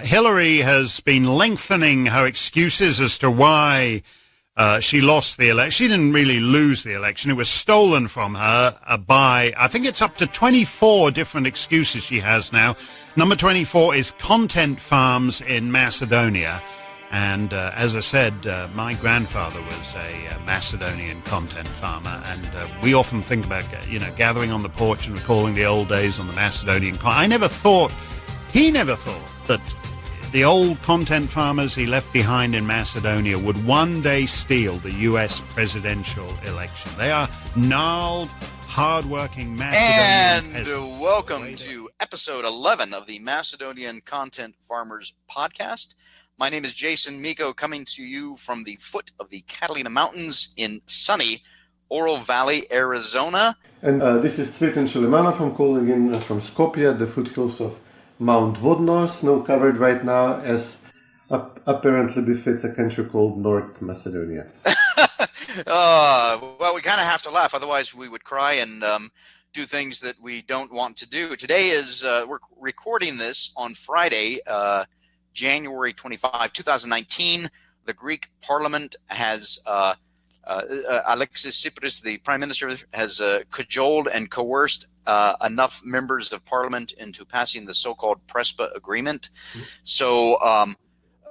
Hillary has been lengthening her excuses as to why she lost the election. She didn't really lose the election. It was stolen from her by, I think it's up to 24 different excuses she has now. Number 24 is content farms in Macedonia. And as I said, my grandfather was a Macedonian content farmer, and we often think about, gathering on the porch and recalling the old days on the Macedonian. He never thought that the old content farmers he left behind in Macedonia would one day steal the U.S. presidential election. They are gnarled, hardworking Macedonian peasants. And welcome to episode 11 of the Macedonian Content Farmers Podcast. My name is Jason Miko, coming to you from the foot of the Catalina Mountains in sunny Oro Valley, Arizona. And this is Cvetin I'm calling in from Skopje, the foothills of Mount Vodno, snow-covered right now, as apparently befits a country called North Macedonia. Well, we kind of have to laugh, otherwise we would cry and do things that we don't want to do. Today is, we're recording this on Friday, January 25, 2019. The Greek Parliament has, Alexis Tsipras, the Prime Minister, has cajoled and coerced enough members of Parliament into passing the so-called Prespa Agreement. So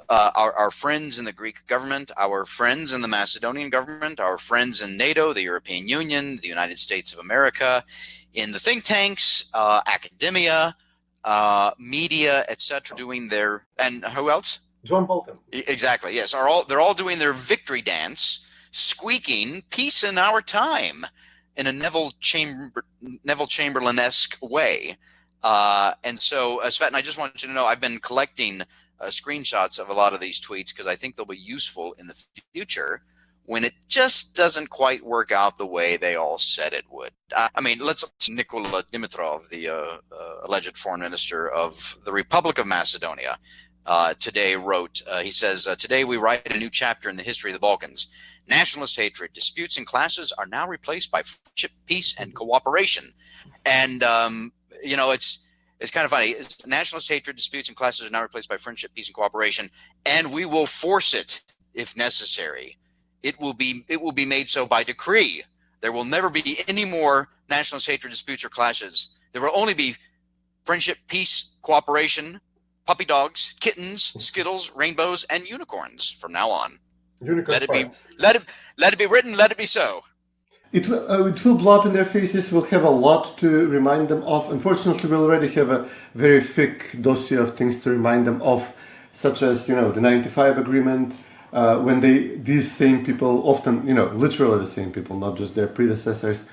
our friends in the Greek government, our friends in the Macedonian government, our friends in NATO, the European Union, the United States of America, in the think tanks, academia, media, etc., doing their, and who else? John Bolton. Exactly. Yes, they're all doing their victory dance, squeaking "Peace in our time" in a Neville Chamberlain-esque way. And so, Cvetin, I just want you to know I've been collecting screenshots of a lot of these tweets because I think they'll be useful in the future when it just doesn't quite work out the way they all said it would. I mean, Nikola Dimitrov, the alleged foreign minister of the Republic of Macedonia, today wrote, he says, "Today we write a new chapter in the history of the Balkans. Nationalist hatred, disputes, and clashes are now replaced by friendship, peace, and cooperation." And, it's kind of funny. Nationalist hatred, disputes, and classes are now replaced by friendship, peace, and cooperation, and we will force it if necessary. It will be made so by decree. There will never be any more nationalist hatred, disputes, or clashes. There will only be friendship, peace, cooperation, puppy dogs, kittens, skittles, rainbows, and unicorns from now on. Let it be written. Let it be so. It will blow up in their faces. We'll have a lot to remind them of. Unfortunately, we already have a very thick dossier of things to remind them of, such as the 95 agreement. When these same people, often literally the same people, not just their predecessors,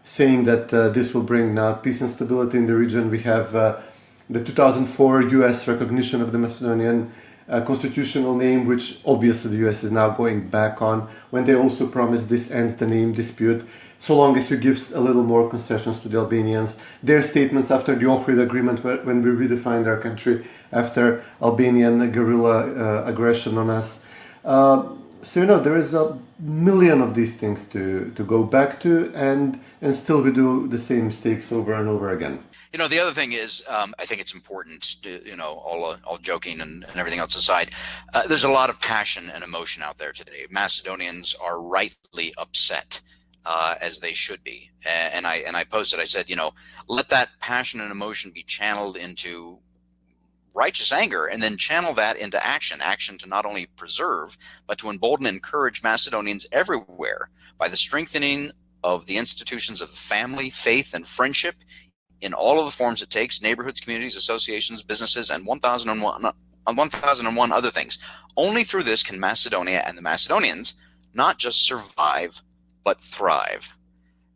saying that this will bring now peace and stability in the region. We have the 2004 U.S. recognition of the Macedonian constitutional name, which obviously the U.S. is now going back on, when they also promised this ends the name dispute, so long as you give a little more concessions to the Albanians. Their statements after the Ohrid agreement, when we redefined our country after Albanian guerrilla aggression on us. So there is a million of these things to go back to, and still we do the same mistakes over and over again. The other thing is, I think it's important to, all joking and everything else aside, there's a lot of passion and emotion out there today. Macedonians are rightly upset, as they should be. And I posted, I said, let that passion and emotion be channeled into righteous anger, and then channel that into action to not only preserve, but to embolden and encourage Macedonians everywhere by the strengthening of the institutions of family, faith, and friendship in all of the forms it takes: neighborhoods, communities, associations, businesses, and 1,001 other things. Only through this can Macedonia and the Macedonians not just survive, but thrive.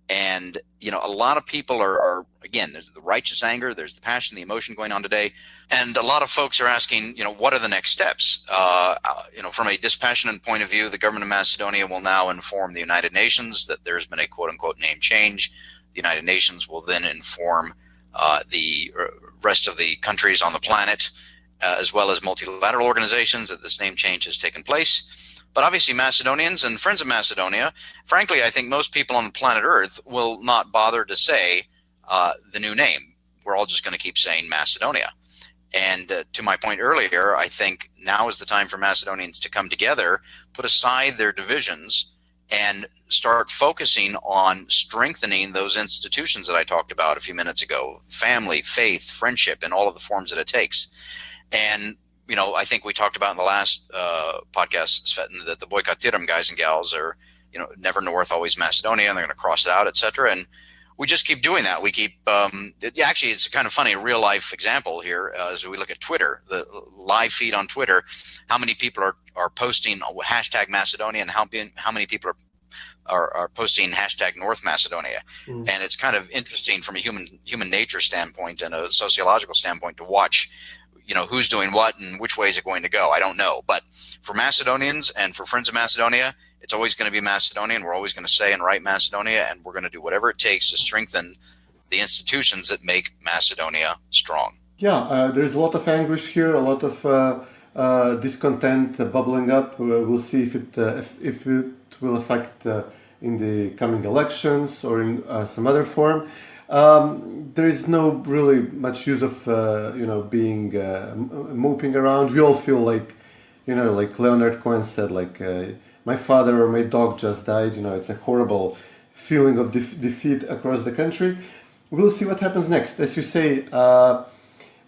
And, a lot of people are, again, there's the righteous anger, there's the passion, the emotion going on today. And a lot of folks are asking, what are the next steps? From a dispassionate point of view, the government of Macedonia will now inform the United Nations that there's been a quote unquote name change. The United Nations will then inform the rest of the countries on the planet, as well as multilateral organizations, that this name change has taken place. But obviously Macedonians and friends of Macedonia, frankly, I think most people on the planet Earth will not bother to say the new name. We're all just going to keep saying Macedonia. And to my point earlier, I think now is the time for Macedonians to come together, put aside their divisions, and start focusing on strengthening those institutions that I talked about a few minutes ago: family, faith, friendship, in all of the forms that it takes. And I think we talked about in the last podcast, Cvetin, that the boycott Pirin guys and gals are, never north, always Macedonia, and they're going to cross it out, etc. And we just keep doing that. We keep actually, it's kind of funny, a real life example here as we look at Twitter, the live feed on Twitter, how many people are posting hashtag Macedonia, and how many people are posting hashtag North Macedonia. And it's kind of interesting from a human nature standpoint and a sociological standpoint to watch who's doing what and which way is it going to go. I don't know. But for Macedonians and for Friends of Macedonia, it's always going to be Macedonian. We're always going to say and write Macedonia, and we're going to do whatever it takes to strengthen the institutions that make Macedonia strong. Yeah, there's a lot of anguish here, a lot of discontent bubbling up. We'll see if it will affect in the coming elections or in some other form. There is no really much use of being moping around. We all feel like Leonard Cohen said, my father or my dog just died. It's a horrible feeling of defeat across the country. We'll see what happens next. As you say,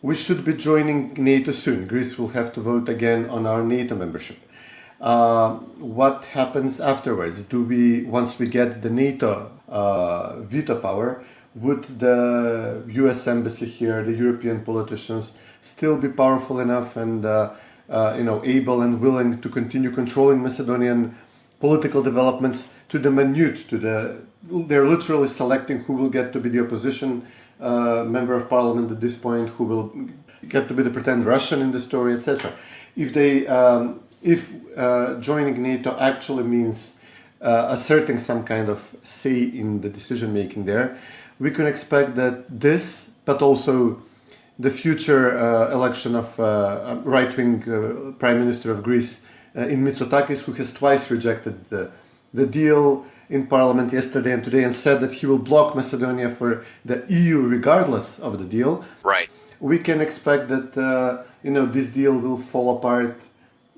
we should be joining NATO soon. Greece will have to vote again on our NATO membership. What happens afterwards? Once we get the NATO veto power, would the U.S. embassy here, the European politicians, still be powerful enough and able and willing to continue controlling Macedonian political developments to the minute? They're literally selecting who will get to be the opposition member of parliament at this point, who will get to be the pretend Russian in the story, etc. If joining NATO actually means asserting some kind of say in the decision making there, we can expect that this, but also the future election of right-wing Prime Minister of Greece in Mitsotakis, who has twice rejected the deal in Parliament yesterday and today, and said that he will block Macedonia for the EU regardless of the deal. Right. We can expect that this deal will fall apart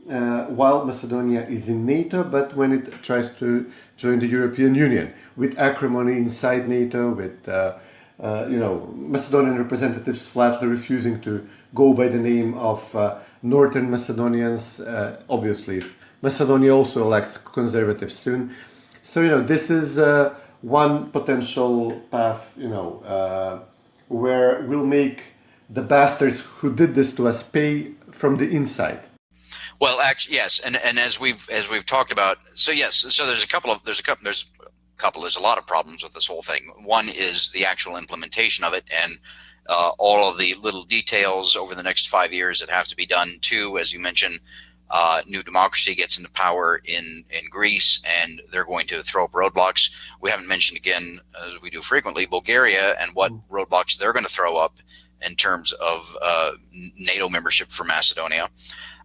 while Macedonia is in NATO, but when it tries to join the European Union, with acrimony inside NATO, with Macedonian representatives flatly refusing to go by the name of Northern Macedonians, obviously if Macedonia also elects conservatives soon. So, this is one potential path, where we'll make the bastards who did this to us pay from the inside. Well, actually, yes, and as we've talked about, so yes, so there's a lot of problems with this whole thing. One is the actual implementation of it, and all of the little details over the next 5 years that have to be done. Two, as you mentioned, New Democracy gets into power in Greece, and they're going to throw up roadblocks. We haven't mentioned, again, as we do frequently, Bulgaria and what roadblocks they're going to throw up in terms of NATO membership for Macedonia.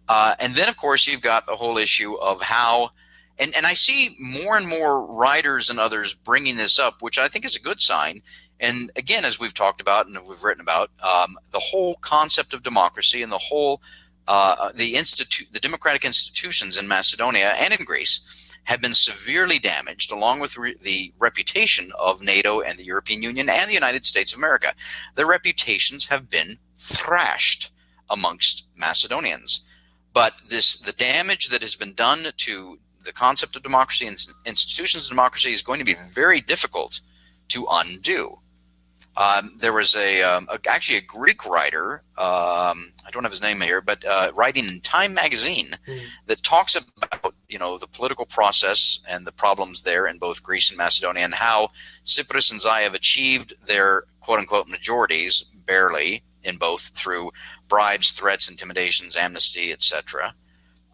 And then, of course, you've got the whole issue of how, and I see more and more writers and others bringing this up, which I think is a good sign. And again, as we've talked about and we've written about, the whole concept of democracy and the whole the democratic institutions in Macedonia and in Greece have been severely damaged, along with the reputation of NATO and the European Union and the United States of America. Their reputations have been thrashed amongst Macedonians. But the damage that has been done to the concept of democracy and institutions of democracy is going to be very difficult to undo. There was actually a Greek writer, I don't have his name here, but writing in Time magazine that talks about the political process and the problems there in both Greece and Macedonia, and how Tsipras and Zaev achieved their quote-unquote majorities barely in both through bribes, threats, intimidations, amnesty, etc.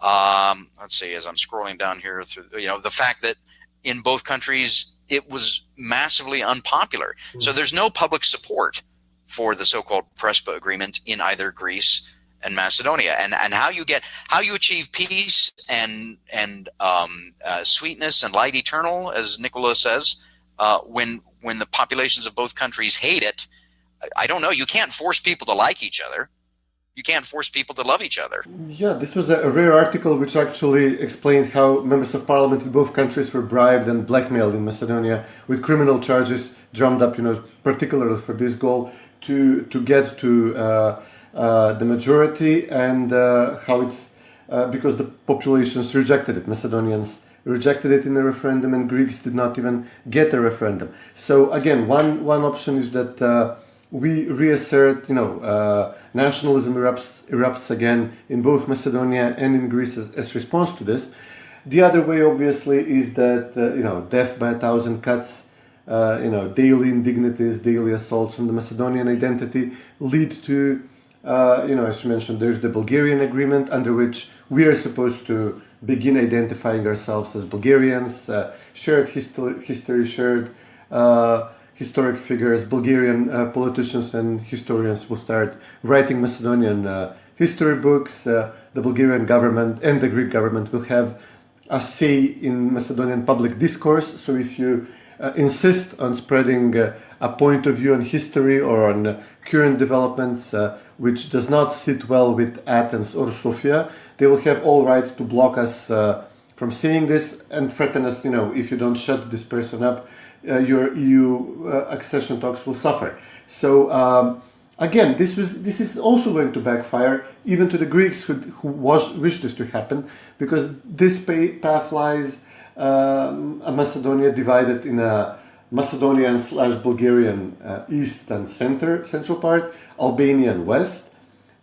Let's see, as I'm scrolling down here through, the fact that in both countries it was massively unpopular. So there's no public support for the so-called Prespa agreement in either Greece and Macedonia, and how you achieve peace and sweetness and light eternal, as Nicola says, when the populations of both countries hate it. I don't know. You can't force people to like each other. You can't force people to love each other. Yeah, this was a rare article which actually explained how members of parliament in both countries were bribed and blackmailed in Macedonia with criminal charges drummed up, particularly for this goal to get to the majority, and how it's because the populations rejected it. Macedonians rejected it in a referendum, and Greeks did not even get a referendum. So again, one option is that we reassert, nationalism erupts again in both Macedonia and in Greece as response to this. The other way, obviously, is that death by 1,000 cuts, daily indignities, daily assaults on the Macedonian identity lead to, as you mentioned, there's the Bulgarian agreement under which we are supposed to begin identifying ourselves as Bulgarians, shared history, shared historic figures. Bulgarian politicians and historians will start writing Macedonian history books. The Bulgarian government and the Greek government will have a say in Macedonian public discourse. So if you insist on spreading a point of view on history or on current developments which does not sit well with Athens or Sofia, they will have all right to block us from saying this and threaten us, if you don't shut this person up, your EU accession talks will suffer. So again, this is also going to backfire even to the Greeks who wish this to happen, because this path lies a Macedonia divided in a Macedonian/Bulgarian east and central part, Albanian west,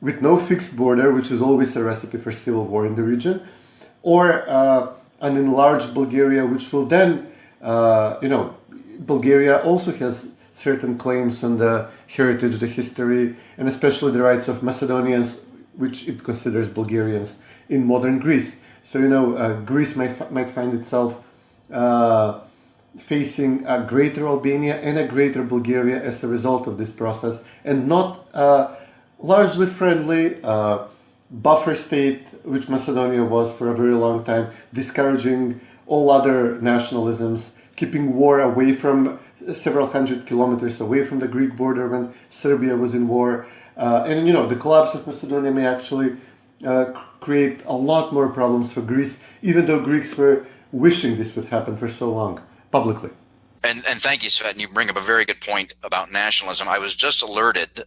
with no fixed border, which is always a recipe for civil war in the region, or an enlarged Bulgaria, which will then, Bulgaria also has certain claims on the heritage, the history, and especially the rights of Macedonians, which it considers Bulgarians in modern Greece. So, Greece might find itself facing a greater Albania and a greater Bulgaria as a result of this process, and not largely friendly buffer state, which Macedonia was for a very long time, discouraging all other nationalisms, keeping war away from several hundred kilometers away from the Greek border when Serbia was in war. And the collapse of Macedonia may actually create a lot more problems for Greece, even though Greeks were wishing this would happen for so long, publicly. And thank you, Cvetin. You bring up a very good point about nationalism. I was just alerted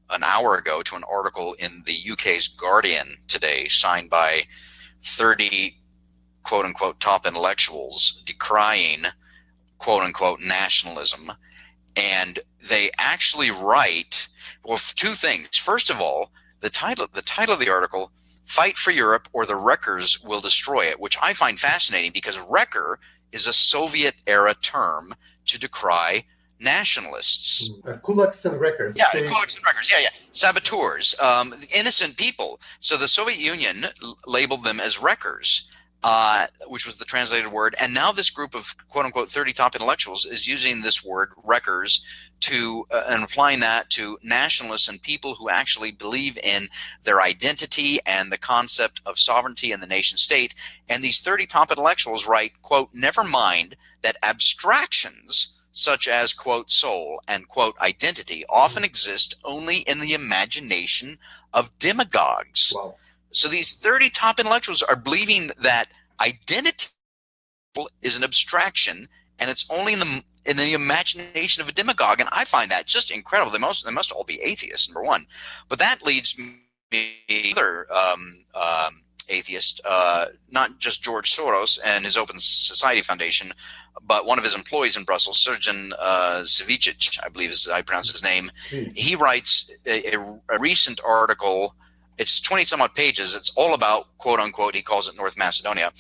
an hour ago to an article in the UK's Guardian today, signed by 30 quote-unquote top intellectuals decrying quote-unquote nationalism. And they actually write, well, two things. First of all, the title of the article, "Fight for Europe or the Wreckers Will Destroy It," which I find fascinating because wrecker is a Soviet-era term to decry nationalists. Kulaks and wreckers. Yeah, kulaks and wreckers. Yeah. Saboteurs, innocent people. So the Soviet Union labeled them as wreckers, which was the translated word. And now this group of quote-unquote 30 top intellectuals is using this word wreckers to and applying that to nationalists and people who actually believe in their identity and the concept of sovereignty and the nation state. And these 30 top intellectuals write, quote, "Never mind that abstractions such as, quote, soul and, quote, identity often exist only in the imagination of demagogues." Wow. So these 30 top intellectuals are believing that identity is an abstraction and it's only in the imagination of a demagogue. And I find that just incredible. They must all be atheists, number one. But that leads me to another atheist, not just George Soros and his Open Society Foundation, but one of his employees in Brussels, Sergeant Cevic, I believe is how I pronounce his name. He writes a recent article. It's 20 some odd pages. It's all about, quote unquote, he calls it North Macedonia.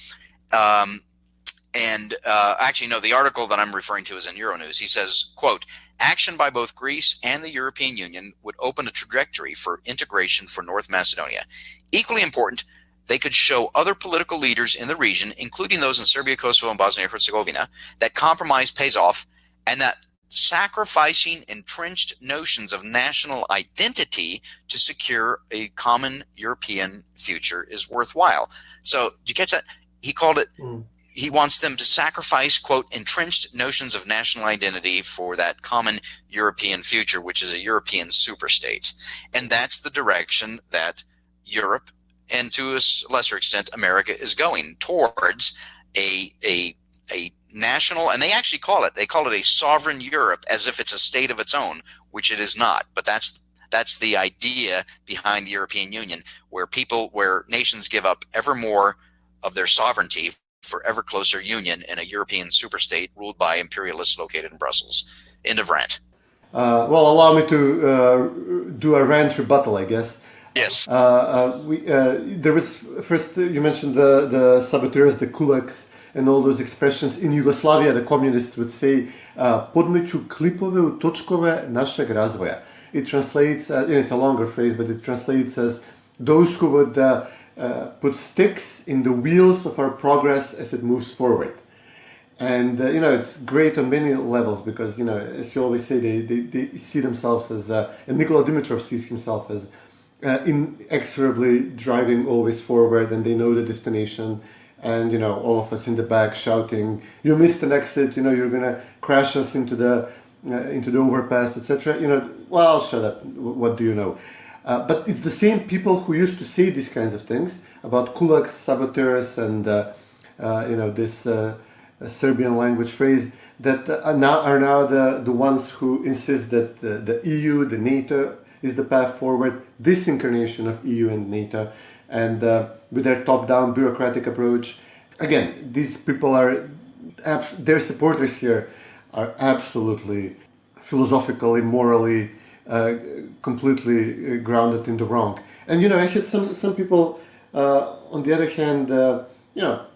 Actually, no, the article that I'm referring to is in Euronews. He says, quote, "Action by both Greece and the European Union would open a trajectory for integration for North Macedonia. Equally important, they could show other political leaders in the region, including those in Serbia, Kosovo, and Bosnia and Herzegovina, that compromise pays off and that sacrificing entrenched notions of national identity to secure a common European future is worthwhile." So, did you catch that? He called it he wants them to sacrifice, quote, entrenched notions of national identity for that common European future, which is a European superstate. And that's the direction that Europe, and to a lesser extent, America, is going towards a national, and they actually call it a sovereign Europe, as if it's a state of its own, which it is not. But that's the idea behind the European Union, where nations give up ever more of their sovereignty for ever closer union in a European superstate ruled by imperialists located in Brussels. End of rant. Well, allow me to do a rant rebuttal, I guess. Yes. There was first you mentioned the saboteurs, the kulaks, and all those expressions. In Yugoslavia, the communists would say "podmeću klipove u točkove našeg razvoja." It translates, it's a longer phrase, but it translates as those who would put sticks in the wheels of our progress as it moves forward. And, it's great on many levels because, as you always say, they see themselves as, and Nikola Dimitrov sees himself as inexorably driving always forward, and they know the destination. And, all of us in the back shouting, "You missed an exit, you're going to crash us into the overpass," etc. Well, shut up. What do you know? But it's the same people who used to say these kinds of things about kulaks, saboteurs, and this Serbian language phrase that are now the ones who insist that the EU, the NATO, is the path forward. This incarnation of EU and NATO, and with their top-down bureaucratic approach. Again, these people their supporters here are absolutely philosophically, morally, completely grounded in the wrong. And I had some people on the other hand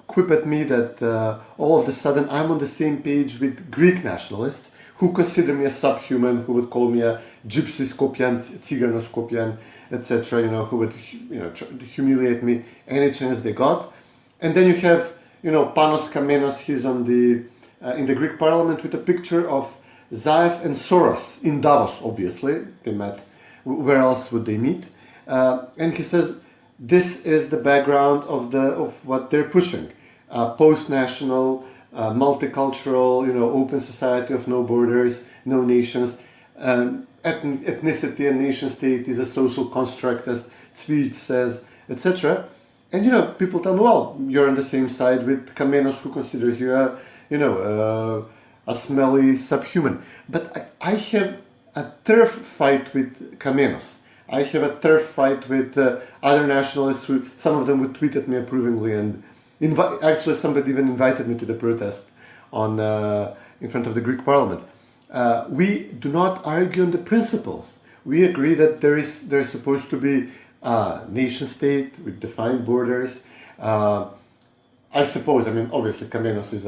quip at me that all of a sudden I'm on the same page with Greek nationalists who consider me a subhuman, who would call me a gypsy Skopjan, Tzigano Skopjan, etc. Who would try to humiliate me any chance they got. And then you have Panos Kamenos. He's on in the Greek parliament with a picture of Zaev and Soros in Davos. Obviously, they met. Where else would they meet? And he says this is the background of what they're pushing: post-national, multicultural, open society of no borders, no nations. Ethnicity and nation state is a social construct, as Cvetin says, etc. And people tell me, well, you're on the same side with Kamenos, who considers you a smelly subhuman. But I have a turf fight with Kamenos. I have a turf fight with other nationalists who, some of them would tweet at me approvingly, and actually somebody even invited me to the protest in front of the Greek parliament. We do not argue on the principles. We agree that there's supposed to be a nation state with defined borders. I suppose, obviously Kamenos is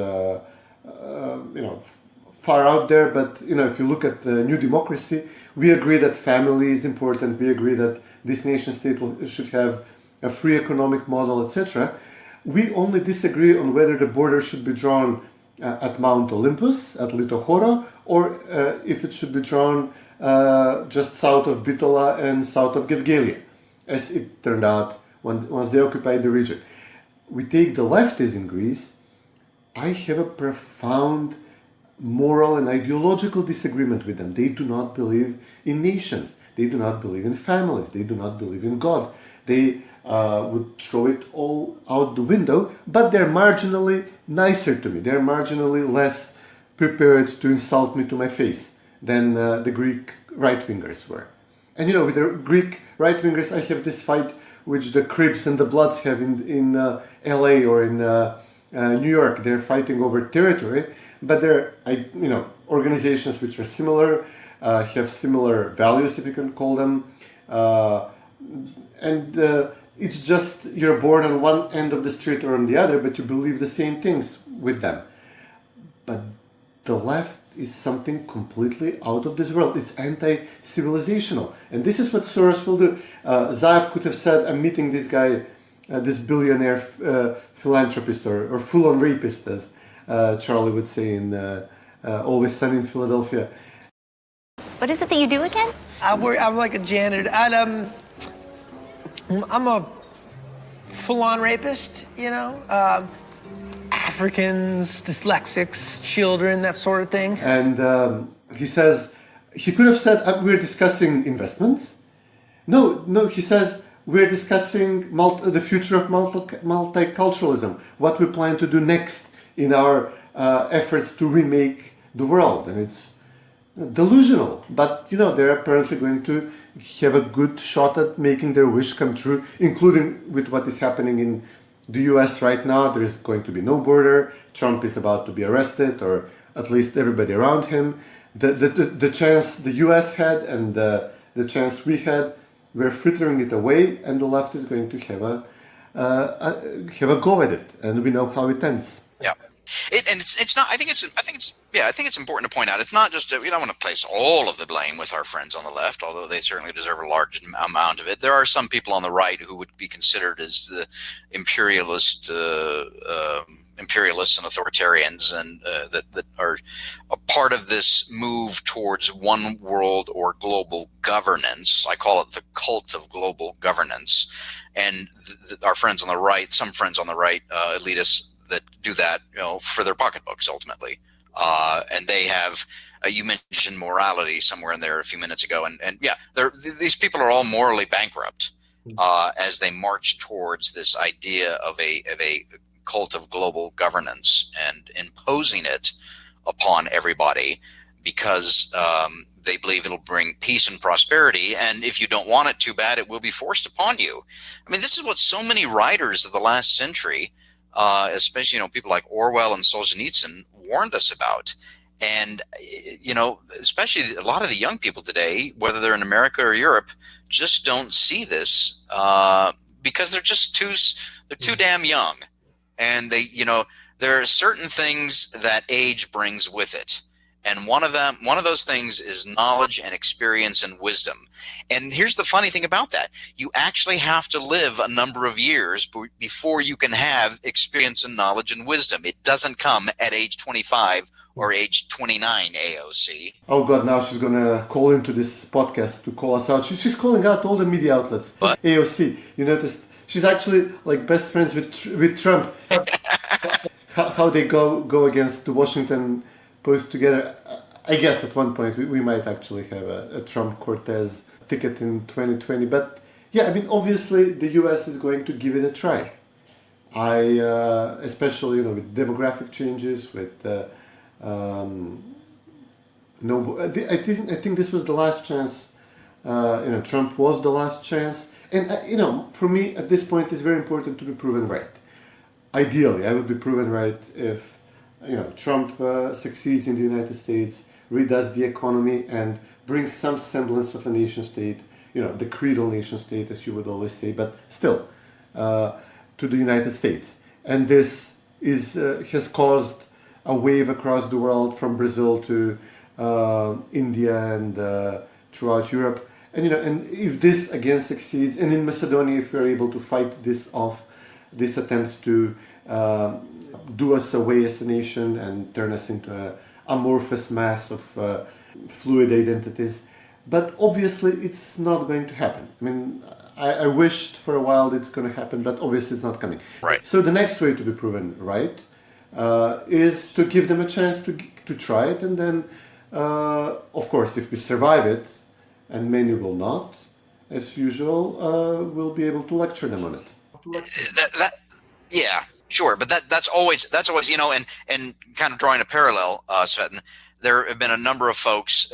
far out there, but if you look at the New Democracy, we agree that family is important. We agree that this nation state should have a free economic model, etc. We only disagree on whether the border should be drawn at Mount Olympus, at Litochoro, or if it should be drawn just south of Bitola and south of Gevgelia, as it turned out once they occupied the region. We take the lefties in Greece. I have a profound moral and ideological disagreement with them. They do not believe in nations. They do not believe in families. They do not believe in God. They would throw it all out the window, but they're marginally nicer to me. They're marginally less prepared to insult me to my face than the Greek right-wingers were. And with the Greek right-wingers, I have this fight which the Crips and the Bloods have in LA or in New York. They're fighting over territory, but they're organizations which are similar, have similar values, if you can call them, and it's just you're born on one end of the street or on the other, but you believe the same things with them. But the left is something completely out of this world. It's anti-civilizational. And this is what Soros will do. Zaev could have said, I'm meeting this guy, this billionaire philanthropist or full-on rapist, as Charlie would say in Always Sunny in Philadelphia. What is it that you do again? I'm like a janitor. I'm a full-on rapist, Africans, dyslexics, children, that sort of thing. And he says, he could have said, we're discussing investments. No, he says, we're discussing the future of multiculturalism, what we plan to do next in our efforts to remake the world. And it's delusional, but they're apparently going to have a good shot at making their wish come true, including with what is happening in the US right now. There is going to be no border. Trump is about to be arrested, or at least everybody around him. The chance the US had and the chance we had, we're frittering it away, and the left is going to have a go at it, and we know how it ends. Yeah. It's not. I think it's important to point out. It's not just. We don't want to place all of the blame with our friends on the left, although they certainly deserve a large amount of it. There are some people on the right who would be considered as the imperialists and authoritarians, and that are a part of this move towards one world or global governance. I call it the cult of global governance. And our friends on the right, some friends on the right, elitists, that do that, for their pocketbooks ultimately, and they have. You mentioned morality somewhere in there a few minutes ago, and yeah, these people are all morally bankrupt as they march towards this idea of a cult of global governance and imposing it upon everybody because they believe it'll bring peace and prosperity, and if you don't want it too bad, it will be forced upon you. I mean, this is what so many writers of the last century. Especially, people like Orwell and Solzhenitsyn warned us about. And, especially a lot of the young people today, whether they're in America or Europe, just don't see this because they're just too damn young. And there are certain things that age brings with it. And one of those things is knowledge and experience and wisdom. And here's the funny thing about that. You actually have to live a number of years before you can have experience and knowledge and wisdom. It doesn't come at age 25 or age 29, AOC. Oh God, now she's going to call into this podcast to call us out. She's calling out all the media outlets. What? AOC, you noticed? She's actually like best friends with Trump. How they go against the Washington Post together. I guess at one point we might actually have a Trump-Cortez ticket in 2020. But yeah, I mean, obviously the US is going to give it a try. Especially with demographic changes, with I think this was the last chance. Trump was the last chance, and for me at this point it's very important to be proven right. Ideally, I would be proven right if Trump succeeds in the United States, redoes the economy, and brings some semblance of a nation state, the creedal nation state, as you would always say, but still, to the United States. And this has caused a wave across the world, from Brazil to India and throughout Europe. And if this again succeeds, and in Macedonia, if we are able to fight this off, this attempt to do us away as a nation and turn us into an amorphous mass of fluid identities. But obviously it's not going to happen. I mean, I wished for a while it's going to happen, but obviously it's not coming. Right. So the next way to be proven right is to give them a chance to try it, and then, of course, if we survive it, and many will not, as usual, we'll be able to lecture them on it. Yeah. Sure, but that's always and kind of drawing a parallel, Cvetin, there have been a number of folks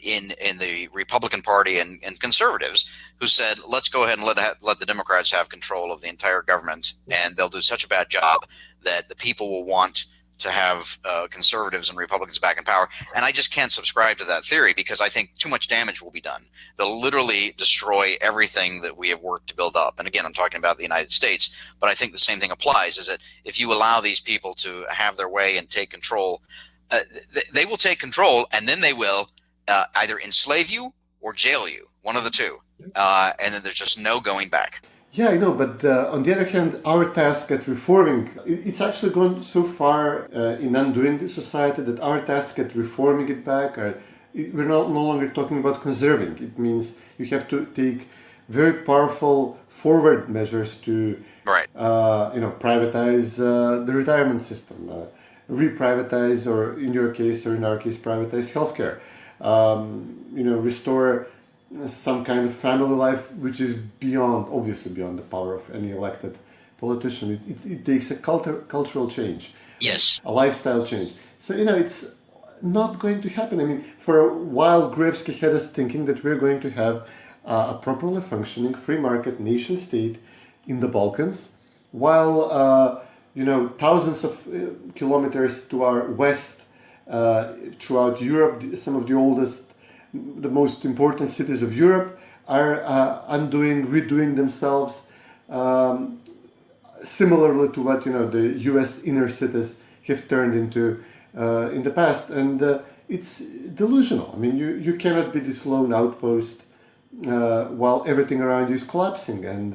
in the Republican Party and conservatives who said, let's go ahead and let the Democrats have control of the entire government, and they'll do such a bad job that the people will want to have conservatives and Republicans back in power. And I just can't subscribe to that theory, because I think too much damage will be done. They'll literally destroy everything that we have worked to build up. And again, I'm talking about the United States, but I think the same thing applies, is that if you allow these people to have their way and take control, they will take control, and then they will either enslave you or jail you, one of the two. And then there's just no going back. Yeah, I know, but on the other hand, our task at reforming, it's actually gone so far in undoing the society that our task at reforming it back, we're no longer talking about conserving. It means you have to take very powerful forward measures to, Right. privatize the retirement system, reprivatize, or in your case, or in our case, privatize healthcare, restore some kind of family life, which is obviously beyond the power of any elected politician. It takes a cultural change, Yes. a lifestyle change. So, it's not going to happen. I mean, for a while, Gruevski had us thinking that we're going to have a properly functioning free market nation state in the Balkans, while, thousands of kilometers to our west, throughout Europe, some of the most important cities of Europe are redoing themselves, similarly to what the U.S. inner cities have turned into in the past, and it's delusional. I mean, you cannot be this lone outpost while everything around you is collapsing, and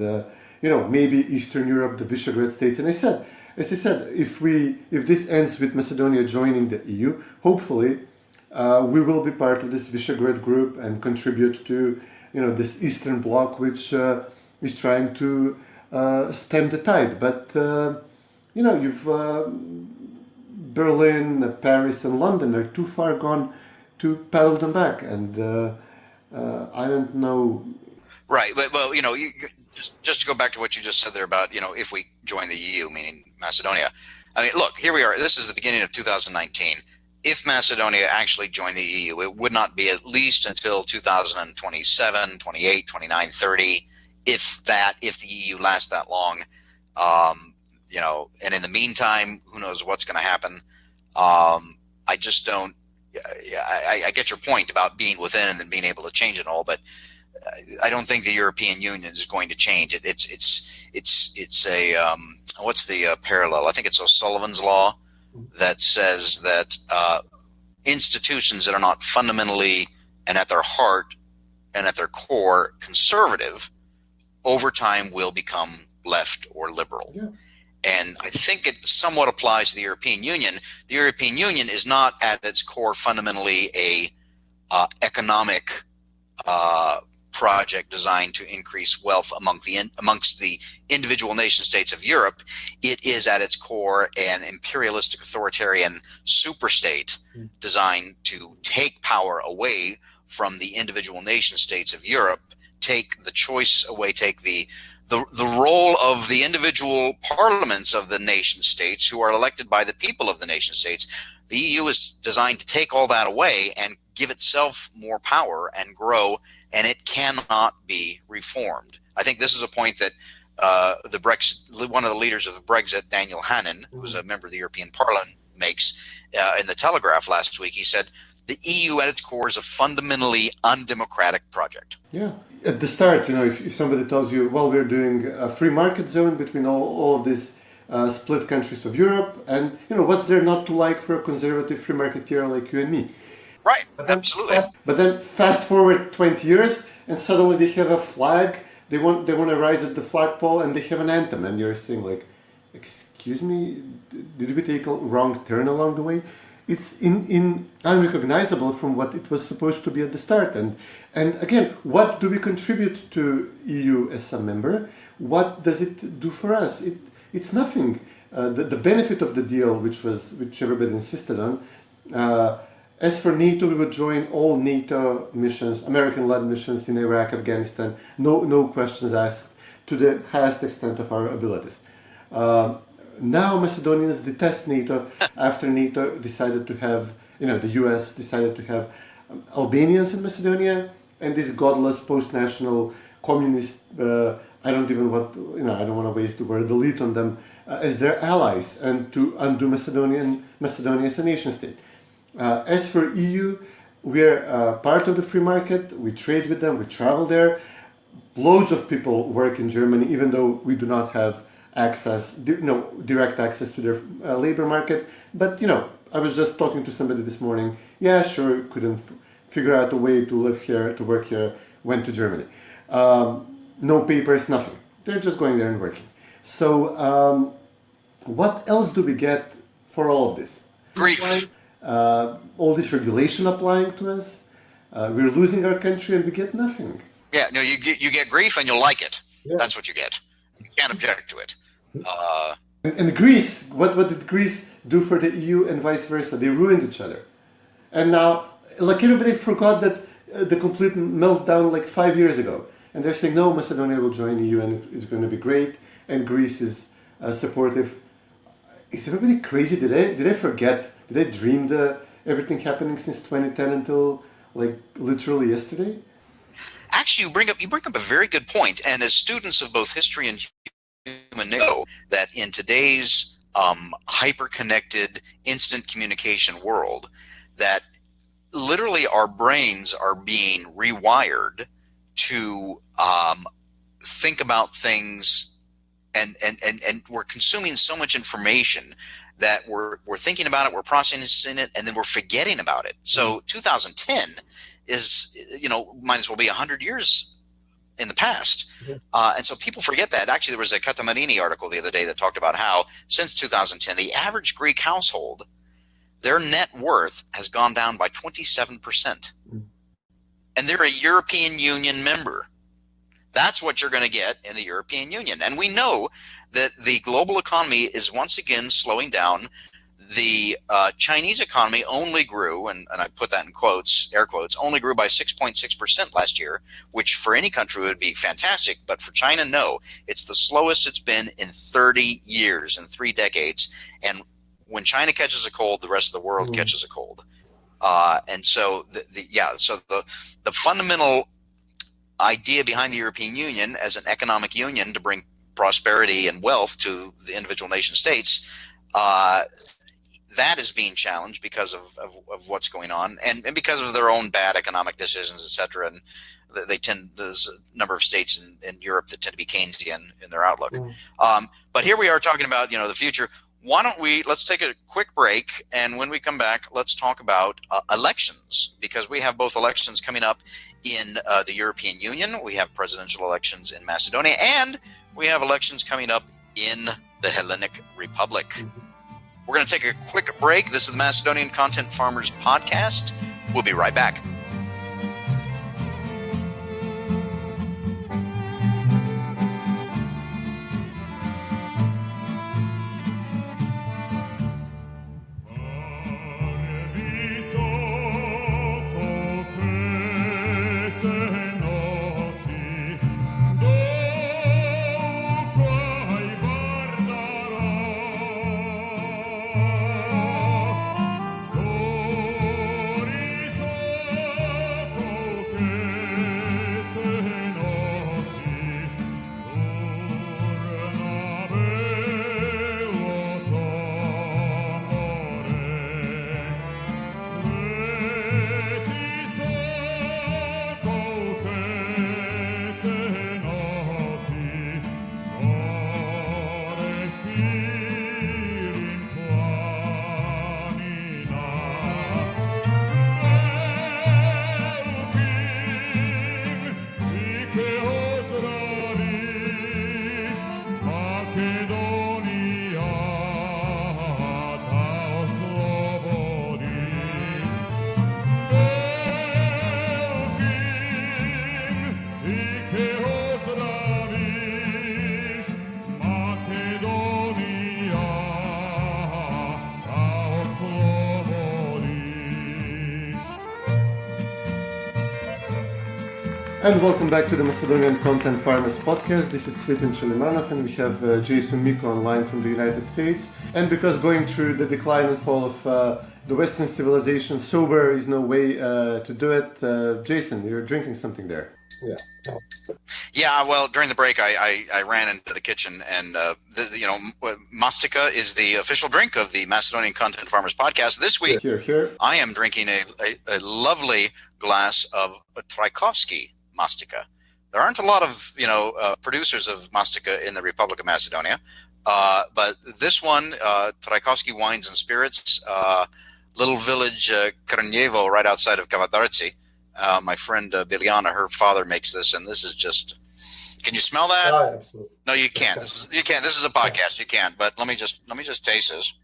maybe Eastern Europe, the Visegrad states, and as I said, if this ends with Macedonia joining the EU, hopefully we will be part of this Visegrad group and contribute to this Eastern Bloc, which is trying to stem the tide. But you've Berlin, Paris, and London are too far gone to paddle them back, and I don't know. Right, but well, just to go back to what you just said there about if we join the EU, meaning Macedonia. I mean, look, here we are. This is the beginning of 2019. If Macedonia actually joined the EU, it would not be at least until 2027, 28, 29, 30, if the EU lasts that long. And in the meantime, who knows what's going to happen. I just don't. I get your point about being within and then being able to change it all, but I don't think the European Union is going to change it. It's a what's the parallel? I think it's O'Sullivan's Law that says that institutions that are not fundamentally and at their heart and at their core conservative over time will become left or liberal. Yeah. And I think it somewhat applies to the European Union. The European Union is not at its core fundamentally a economic project designed to increase wealth amongst the individual nation states of Europe. It is at its core an imperialistic authoritarian superstate designed to take power away from the individual nation states of Europe, take the choice away, take the role of the individual parliaments of the nation states who are elected by the people of the nation states. The EU is designed to take all that away and give itself more power and grow, and it cannot be reformed. I think this is a point that one of the leaders of the Brexit, Daniel Hannan, who was a member of the European Parliament, makes in the Telegraph last week. He said, the EU at its core is a fundamentally undemocratic project. Yeah. At the start, if somebody tells you, well, we're doing a free market zone between all of these split countries of Europe, and, what's there not to like for a conservative free marketeer like you and me? Right, absolutely. But then fast forward 20 years, and suddenly they have a flag, they want to rise at the flagpole, and they have an anthem, and you're saying, like, excuse me, did we take a wrong turn along the way? It's unrecognizable from what it was supposed to be at the start. And again, what do we contribute to EU as a member? What does it do for us? It's nothing. The benefit of the deal, which everybody insisted on, as for NATO, we would join all NATO missions, American-led missions in Iraq, Afghanistan, no questions asked, to the highest extent of our abilities. Now Macedonians detest NATO after NATO decided to have, the US decided to have Albanians in Macedonia, and this godless post-national communist, I don't want to waste the word elite on them, as their allies, and to undo Macedonia as a nation state. As for EU, we're part of the free market, we trade with them, we travel there. Loads of people work in Germany, even though we do not have direct access to their labor market. But, I was just talking to somebody this morning. Yeah, sure, couldn't figure out a way to live here, to work here, went to Germany. No papers, nothing. They're just going there and working. So what else do we get for all of this? Grief. All this regulation applying to us. We're losing our country and we get nothing. Yeah, no, you get grief and you'll like it. Yeah. That's what you get. You can't object to it. And Greece, what did Greece do for the EU and vice versa? They ruined each other. And now, like everybody forgot that the complete meltdown like 5 years ago. And they're saying, no, Macedonia will join EU and it's going to be great. And Greece is supportive. Is everybody crazy? Did I forget? Did I dream everything happening since 2010 until like literally yesterday? Actually, you bring up a very good point. And as students of both history and human know that in today's hyper-connected instant communication world, that literally our brains are being rewired to think about things, and we're consuming so much information that we're thinking about it, we're processing it, and then we're forgetting about it. So 2010 is, might as well be 100 years in the past. And so people forget that. Actually, there was a Katamarini article the other day that talked about how since 2010, the average Greek household, their net worth has gone down by 27%. And they're a European Union member. That's what you're going to get in the European Union. And we know that the global economy is once again slowing down. The Chinese economy only grew, and I put that in quotes, air quotes, only grew by 6.6% last year, which for any country would be fantastic. But for China, no. It's the slowest it's been in 30 years, in 3 decades. And when China catches a cold, the rest of the world catches a cold. And so, the fundamental idea behind the European Union as an economic union to bring prosperity and wealth to the individual nation states, that is being challenged because of what's going on, and because of their own bad economic decisions, et cetera. And there's a number of states in Europe that tend to be Keynesian in their outlook. But here we are talking about, the future. Why don't let's take a quick break, and when we come back, let's talk about elections, because we have both elections coming up in the European Union. We have presidential elections in Macedonia, and we have elections coming up in the Hellenic Republic. We're going to take a quick break. This is the Macedonian Content Farmers Podcast. We'll be right back. And welcome back to the Macedonian Content Farmers Podcast. This is Cvetin and we have Jason Miko online from the United States. And because going through the decline and fall of the Western civilization, sober is no way to do it. Jason, you're drinking something there. Yeah, well, during the break, I ran into the kitchen, and mastica is the official drink of the Macedonian Content Farmers Podcast. This week, here. I am drinking a lovely glass of Tchaikovsky mastica. There aren't a lot of producers of mastica in the Republic of Macedonia, but this one, Tchaikovsky Wines and Spirits, little village Krnjevo right outside of Kavadarci. My friend Biljana, her father makes this, and this is just. Can you smell that? Absolutely. No, you can't. You can't. This is a podcast. You can't. But let me just taste this.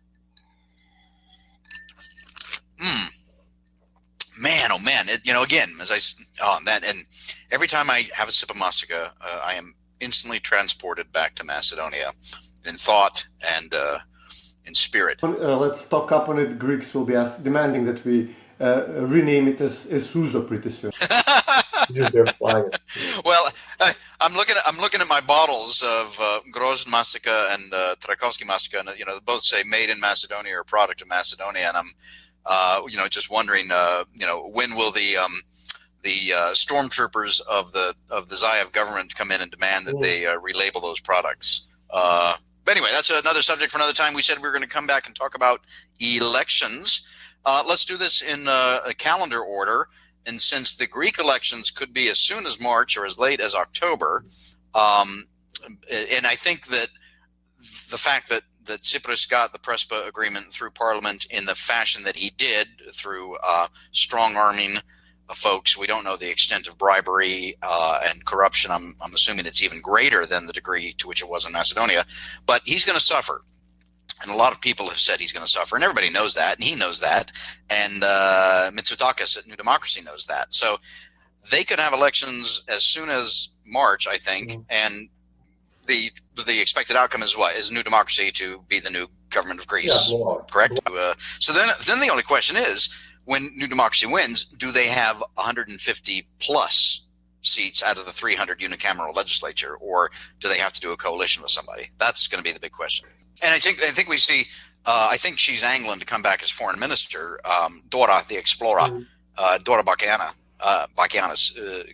Man, oh man! Again, and every time I have a sip of mastica, I am instantly transported back to Macedonia in thought and in spirit. Let's stock up on it. Greeks will be demanding that we rename it as Suzo pretty soon. They're flying. Well, I'm looking at my bottles of Grozd Mastika and Trakovsky Mastika, and they both say "Made in Macedonia" or "Product of Macedonia," and I'm just wondering, when will the stormtroopers of the Zaev government come in and demand that they relabel those products? But anyway, that's another subject for another time. We said we were going to come back and talk about elections. Let's do this in a calendar order. And since the Greek elections could be as soon as March or as late as October, and I think that the fact that Tsipras got the Prespa agreement through Parliament in the fashion that he did, through strong-arming folks, we don't know the extent of bribery and corruption. I'm assuming it's even greater than the degree to which it was in Macedonia. But he's going to suffer. And a lot of people have said he's going to suffer, and everybody knows that, and he knows that, and Mitsotakis at New Democracy knows that. So they could have elections as soon as March, I think, and the expected outcome is what? Is New Democracy to be the new government of Greece, correct? So then the only question is, when New Democracy wins, do they have 150 plus seats out of the 300 unicameral legislature, or do they have to do a coalition with somebody? That's going to be the big question. And I think we see. I think she's angling to come back as foreign minister. Dora the Explorer, Dora Bakianis,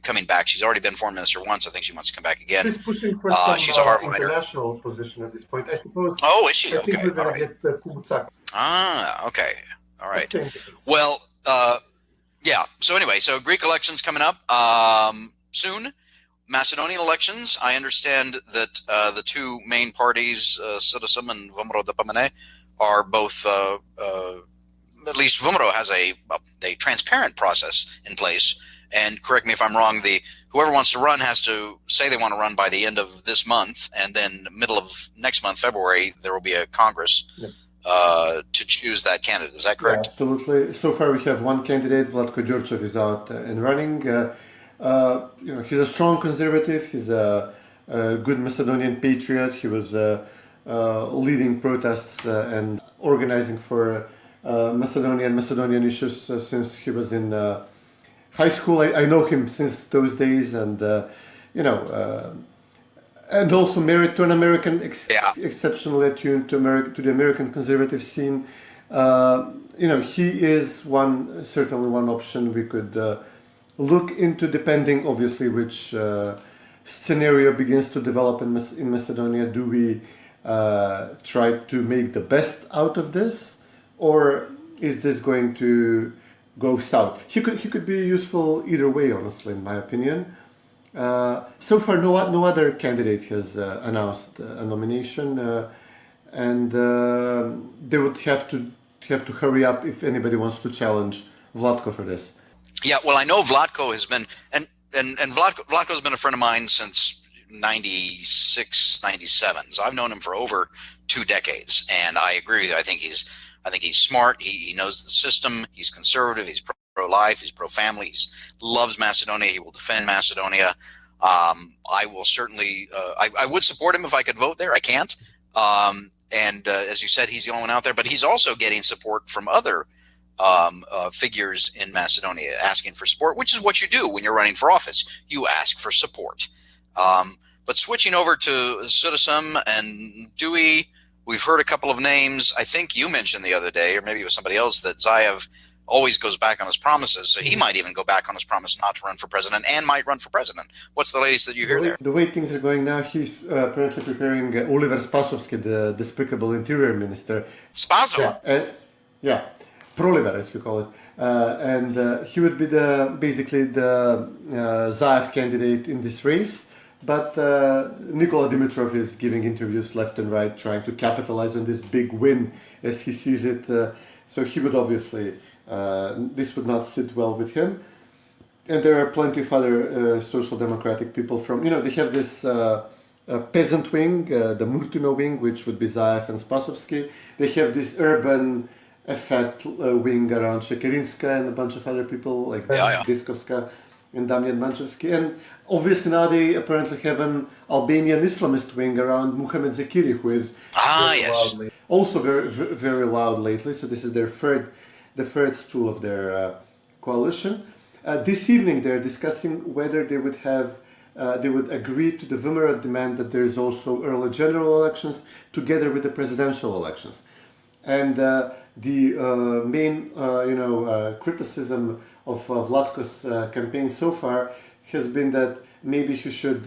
coming back. She's already been foreign minister once. I think she wants to come back again. She's pushing for some she's a hardliner. International position at this point, I suppose. Oh, is she? I think Okay, we're going all to right. get kulaks. Okay, all right. Well, yeah. So anyway, so Greek elections coming up soon. Macedonian elections. I understand that the two main parties, Citizen and Vumro Depamene, are both. At least Vumro has a transparent process in place. And correct me if I'm wrong. Whoever wants to run has to say they want to run by the end of this month, and then middle of next month, February, there will be a Congress to choose that candidate. Is that correct? Yeah, absolutely. So far, we have one candidate. Vlatko Đurčev is out and running. He's a strong conservative. He's a good Macedonian patriot. He was leading protests and organizing for Macedonian issues since he was in high school. I know him since those days, and and also married to an American, exceptionally attuned to the American conservative scene. He is certainly one option we could look into, depending obviously which scenario begins to develop in Macedonia. Do we try to make the best out of this, or is this going to go south? He could be useful either way, honestly, in my opinion. So far, no other candidate has announced a nomination, and they would have to hurry up if anybody wants to challenge Vlatko for this. Yeah, well, I know Vlatko has been, and Vlatko's been a friend of mine since 96, 97. So I've known him for over 2 decades, and I agree with you. I think he's smart. He knows the system. He's conservative. He's pro-life. He's pro-family. He loves Macedonia. He will defend Macedonia. I will certainly. I would support him if I could vote there. I can't. And as you said, he's the only one out there. But he's also getting support from other figures in Macedonia asking for support, which is what you do when you're running for office. You ask for support. But switching over to Citizen and Dewey, we've heard a couple of names. I think you mentioned the other day, or maybe it was somebody else, that Zaev always goes back on his promises. So he might even go back on his promise not to run for president, and might run for president. What's the latest that you hear there? The way things are going now, he's apparently preparing Oliver Spasovski, the despicable interior minister. Spaso? Yeah. Proliver, as we call it. And he would be basically the Zaev candidate in this race. But Nikola Dimitrov is giving interviews left and right, trying to capitalize on this big win as he sees it. So he would obviously, this would not sit well with him. And there are plenty of other social democratic people from, they have this peasant wing, the Murtino wing, which would be Zaev and Spasovski. They have this urban effect wing around Shekerinska and a bunch of other people like Diskovska. and Damian Manchevsky. And obviously now they apparently have an Albanian Islamist wing around Muhammad Zakiri, who is also very loud lately. So this is the third stool of their coalition. This evening they're discussing whether they would agree to the Vimera demand that there is also early general elections together with the presidential elections. And the main criticism of Vlatko's campaign so far has been that maybe he should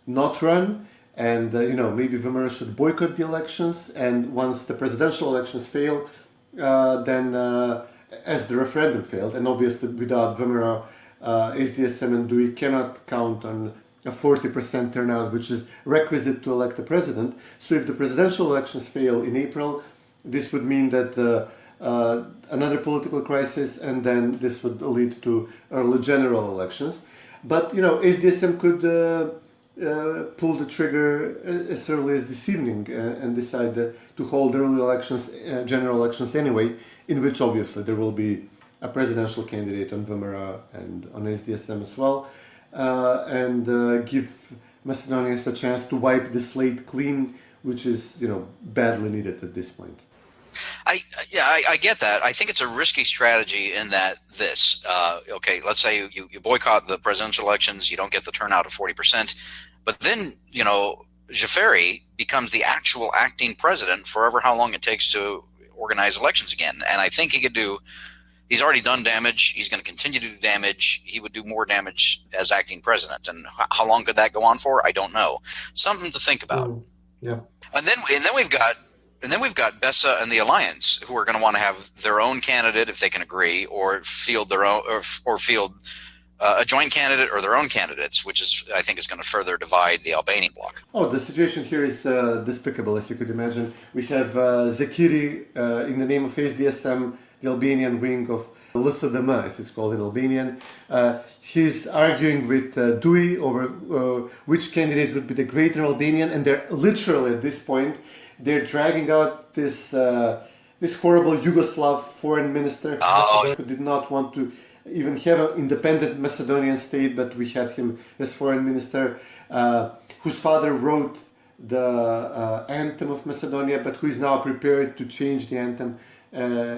not run, and maybe Vimera should boycott the elections, and once the presidential elections fail, then as the referendum failed, and obviously without Vimera, SDSM and DUI cannot count on a 40% turnout, which is requisite to elect a president. So if the presidential elections fail in April, this would mean that another political crisis, and then this would lead to early general elections. But SDSM could pull the trigger as early as this evening and decide to hold early elections, general elections anyway, in which obviously there will be a presidential candidate on Vimera and on SDSM as well, and give Macedonians a chance to wipe the slate clean, which is badly needed at this point. I get that. I think it's a risky strategy in that okay, let's say you boycott the presidential elections, you don't get the turnout of 40%, but then Jafari becomes the actual acting president forever how long it takes to organize elections again. And I think he's already done damage. He's going to continue to do damage. He would do more damage as acting president. And how long could that go on for? I don't know. Something to think about. Yeah. And then we've got Bessa and the Alliance, who are going to want to have their own candidate if they can agree, or field their own, or field a joint candidate or their own candidates, which I think is going to further divide the Albanian bloc. Oh, the situation here is despicable, as you could imagine. We have Zakiri in the name of SDSM, the Albanian wing of LSDM, as it's called in Albanian. He's arguing with DUI over which candidate would be the greater Albanian, and they're literally at this point they're dragging out this horrible Yugoslav foreign minister who did not want to even have an independent Macedonian state, but we had him as foreign minister, whose father wrote the anthem of Macedonia, but who is now prepared to change the anthem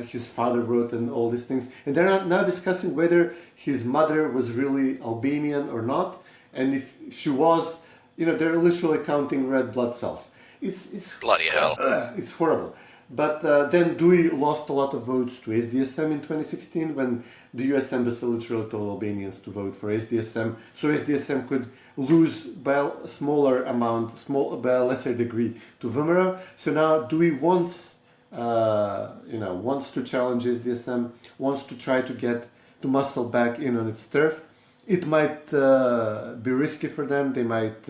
his father wrote, and all these things. And they're now discussing whether his mother was really Albanian or not, and if she was, they're literally counting red blood cells. It's bloody hell. It's horrible. But then DUI lost a lot of votes to SDSM in 2016 when the US Embassy literally told Albanians to vote for SDSM, so SDSM could lose by a lesser degree to Vimera. So now DUI wants to challenge SDSM, wants to try to muscle back in on its turf. It might be risky for them. They might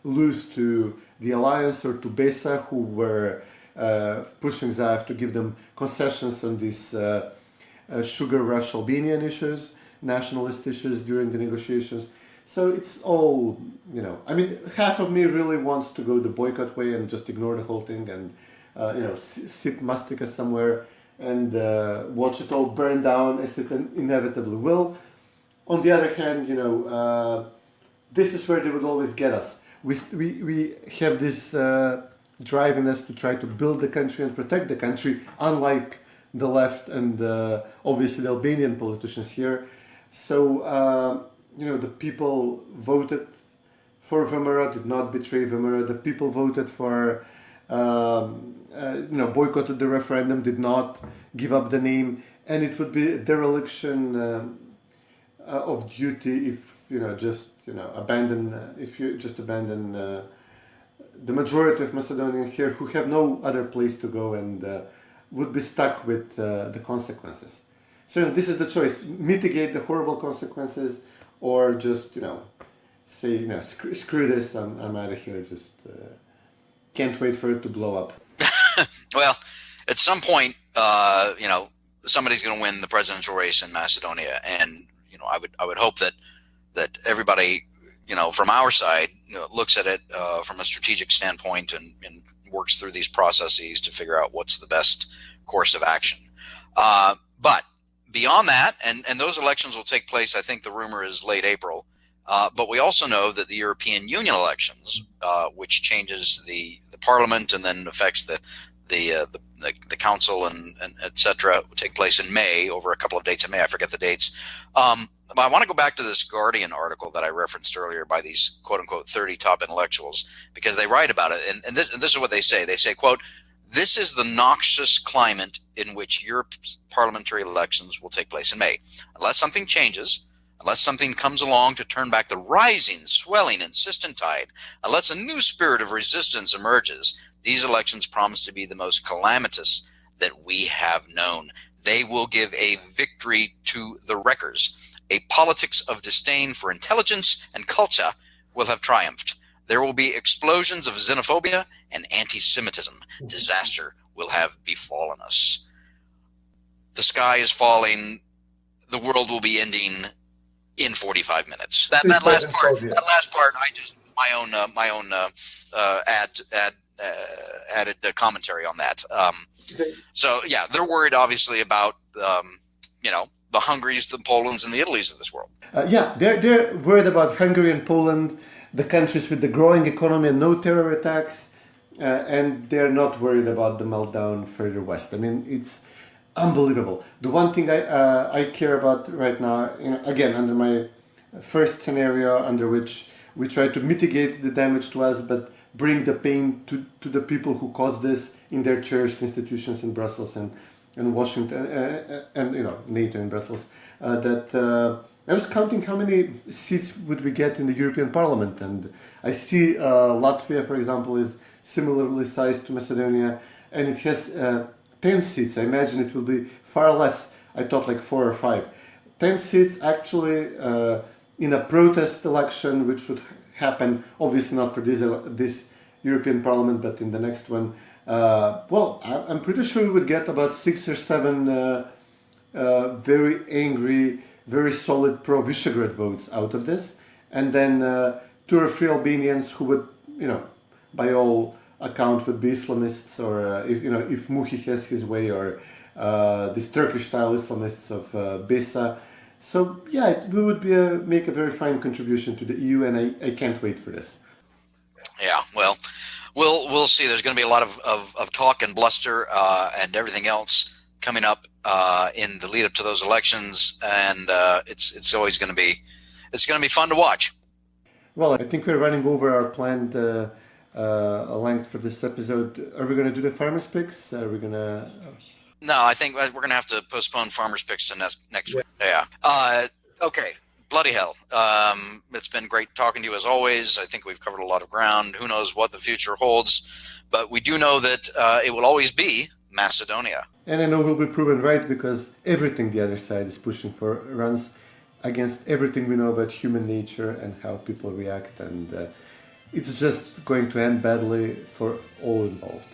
lose to the Alliance or to Besa, who were pushing Zaev to give them concessions on these sugar rush Albanian issues, nationalist issues during the negotiations. So it's all, half of me really wants to go the boycott way and just ignore the whole thing and, sip mastika somewhere and watch it all burn down as it inevitably will. On the other hand, this is where they would always get us. We have this drive in us to try to build the country and protect the country, unlike the left and obviously the Albanian politicians here. So, the people voted for Vimera, did not betray Vimera. The people voted for, boycotted the referendum, did not give up the name. And it would be a dereliction of duty if, abandon the majority of Macedonians here who have no other place to go and would be stuck with the consequences. So this is the choice: mitigate the horrible consequences, or just say screw this, I'm out of here. Just can't wait for it to blow up. Well, at some point, somebody's going to win the presidential race in Macedonia, and I would hope that everybody, from our side, looks at it from a strategic standpoint and works through these processes to figure out what's the best course of action. But beyond that, and those elections will take place, I think the rumor is late April. But we also know that the European Union elections, which changes the parliament and then affects the council and et cetera, will take place in May, over a couple of dates in May. I forget the dates. But I want to go back to this Guardian article that I referenced earlier by these quote unquote 30 top intellectuals, because they write about it. And this is what they say. They say, quote, "This is the noxious climate in which Europe's parliamentary elections will take place in May. Unless something changes, unless something comes along to turn back the rising, swelling, insistent tide, unless a new spirit of resistance emerges, these elections promise to be the most calamitous that we have known. They will give a victory to the wreckers. A politics of disdain for intelligence and culture will have triumphed. There will be explosions of xenophobia and anti-Semitism. Disaster will have befallen us." The sky is falling. The world will be ending in 45 minutes. That last part, I just my own added commentary on that. So yeah, they're worried obviously about the Hungaries, the Polands, and the Italys of this world. They're worried about Hungary and Poland, the countries with the growing economy and no terror attacks, and they're not worried about the meltdown further west. I mean, it's unbelievable. The one thing I care about right now, again, under my first scenario, under which we try to mitigate the damage to us, but bring the pain to the people who caused this in their cherished institutions in Brussels and Washington and NATO in Brussels. I was counting how many seats would we get in the European Parliament, and I see Latvia, for example, is similarly sized to Macedonia, and it has 10 seats. I imagine it will be far less. I thought like 4 or 5. 10 seats actually in a protest election, which would happen, obviously not for this European Parliament, but in the next one. I'm pretty sure we would get about 6 or 7 very angry, very solid pro-Visegrad votes out of this, and then 2 or 3 Albanians who would, by all account, would be Islamists, or if Muhi has his way, or these Turkish-style Islamists of Besa. So yeah, we would make a very fine contribution to the EU, and I can't wait for this. Yeah, well, we'll see. There's going to be a lot of talk and bluster and everything else coming up in the lead up to those elections, and it's always going to be fun to watch. Well, I think we're running over our planned length for this episode. Are we going to do the farmers' picks? Are we going to? No, I think we're going to have to postpone farmers' picks to next week. Yeah. Okay. Bloody hell. It's been great talking to you as always. I think we've covered a lot of ground. Who knows what the future holds, but we do know that it will always be Macedonia. And I know we'll be proven right, because everything the other side is pushing for runs against everything we know about human nature and how people react, and it's just going to end badly for all involved.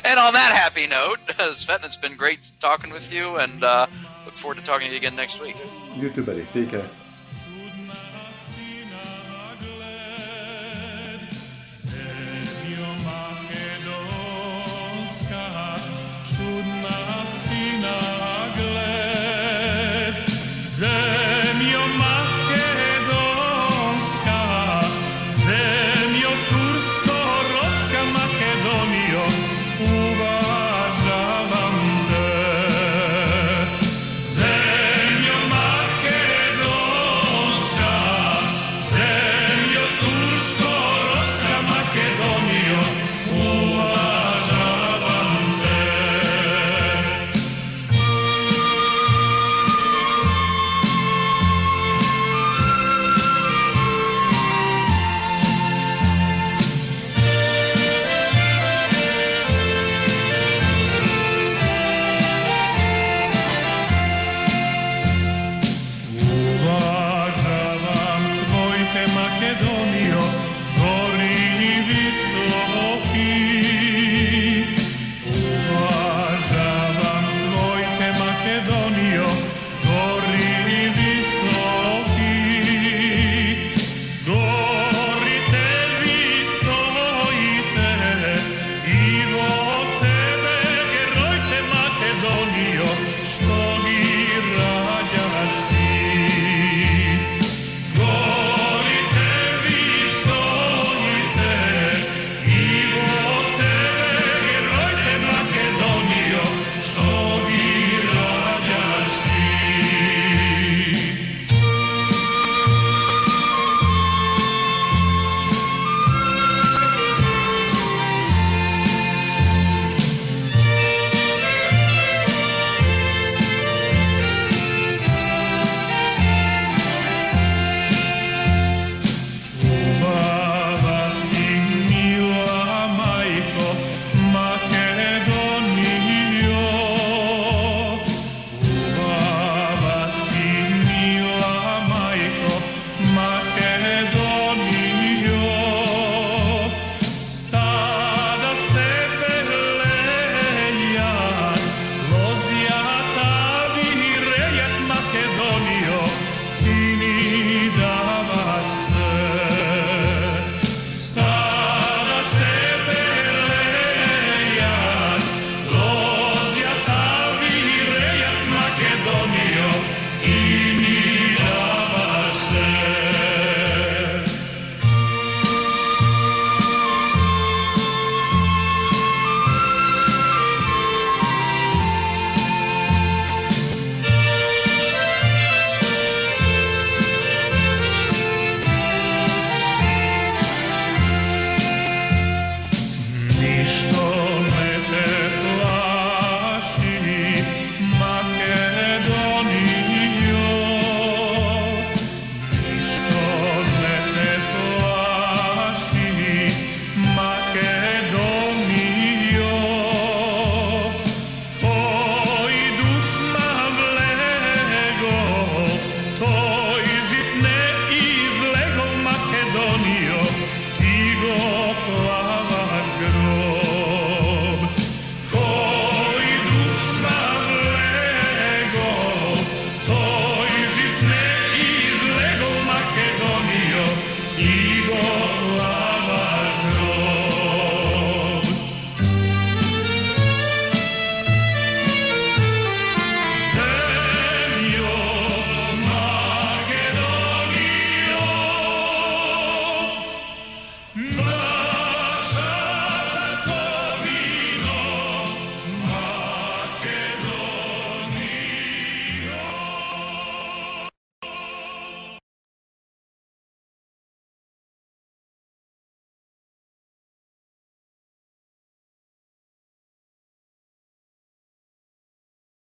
And on that happy note, Cvetin, it's been great talking with you, and look forward to talking to you again next week. You too, buddy. Take care.